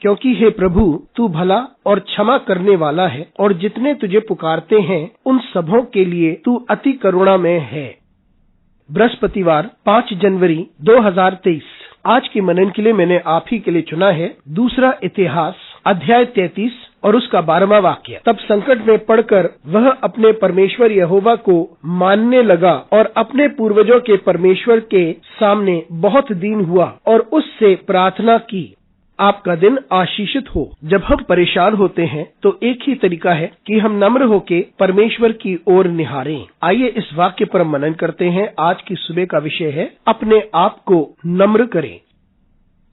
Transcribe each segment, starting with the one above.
क्योंकि हे प्रभु तू भला और क्षमा करने वाला है और जितने तुझे पुकारते हैं उन सबों के लिए तू अति करुणामय है। बृहस्पतिवार 5 जनवरी 2023। आज के मनन के लिए मैंने आप ही के लिए चुना है दूसरा इतिहास अध्याय 33 और उसका 12वां वाक्य। तब संकट में पड़कर वह अपने परमेश्वर यहोवा को मानने लगा और अपने पूर्वजों के परमेश्वर के सामने बहुत दीन हुआ और उससे प्रार्थना की, आपका दिन आशीषित हो। जब हम परेशान होते हैं तो एक ही तरीका है कि हम नम्र होके परमेश्वर की ओर निहारें। आइए इस वाक्य पर मनन करते हैं। आज की सुबह का विषय है अपने आप को नम्र करें।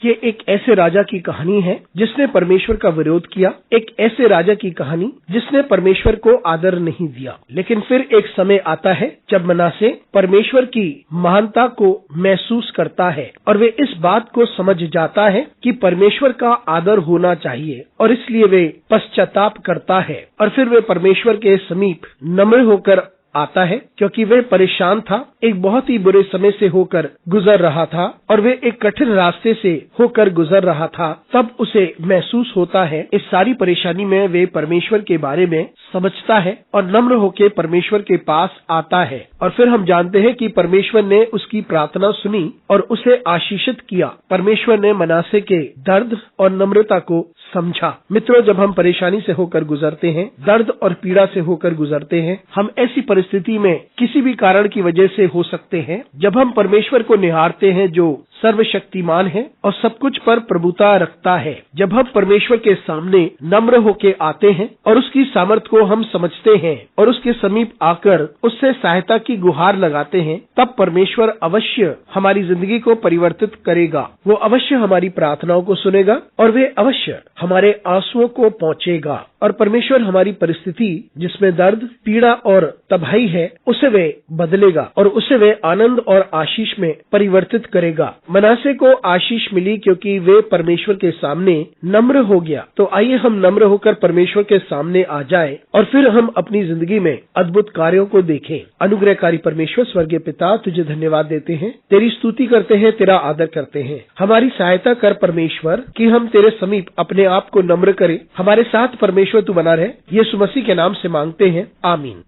ये एक ऐसे राजा की कहानी है जिसने परमेश्वर का विरोध किया, एक ऐसे राजा की कहानी जिसने परमेश्वर को आदर नहीं दिया। लेकिन फिर एक समय आता है जब मनासे परमेश्वर की महानता को महसूस करता है और वे इस बात को समझ जाता है कि परमेश्वर का आदर होना चाहिए और इसलिए वे पश्चाताप करता है और फिर वे परमेश्वर के समीप नम्र होकर आता है, क्योंकि वे परेशान था, एक बहुत ही बुरे समय से होकर गुजर रहा था और वे एक कठिन रास्ते से होकर गुजर रहा था। तब उसे महसूस होता है इस सारी परेशानी में वे परमेश्वर के बारे में समझता है और नम्र होकर परमेश्वर के पास आता है और फिर हम जानते हैं कि परमेश्वर ने उसकी प्रार्थना सुनी और उसे आशीषित किया। परमेश्वर ने मनासे के दर्द और नम्रता को समझा। मित्रों, जब हम परेशानी से होकर गुजरते हैं, दर्द और पीड़ा से होकर गुजरते हैं, हम ऐसी परिस्थिति में किसी भी कारण की वजह से हो सकते हैं, जब हम परमेश्वर को निहारते हैं जो सर्वशक्तिमान है और सब कुछ पर प्रभुता रखता है, जब हम परमेश्वर के सामने नम्र होके आते हैं और उसकी सामर्थ को हम समझते हैं और उसके समीप आकर उससे सहायता की गुहार लगाते हैं, तब परमेश्वर अवश्य हमारी जिंदगी को परिवर्तित करेगा। वो अवश्य हमारी प्रार्थनाओं को सुनेगा और वे अवश्य हमारे आंसुओं को पहुंचेगा और परमेश्वर हमारी परिस्थिति जिसमें दर्द, पीड़ा और तबाही है उसे वे बदलेगा और उसे वे आनंद और आशीष में परिवर्तित करेगा। मनासे को आशीष मिली क्योंकि वे परमेश्वर के सामने नम्र हो गया। तो आइए हम नम्र होकर परमेश्वर के सामने आ जाएं और फिर हम अपनी जिंदगी में अद्भुत कार्यों को देखें। अनुग्रहकारी परमेश्वर स्वर्गीय पिता, तुझे धन्यवाद देते हैं, तेरी स्तुति करते हैं, तेरा आदर करते हैं। हमारी सहायता कर परमेश्वर कि हम तेरे समीप अपने आप को नम्र करें। हमारे साथ परमेश्वर तू बना रहे। यीशु मसीह के नाम से मांगते हैं, आमीन।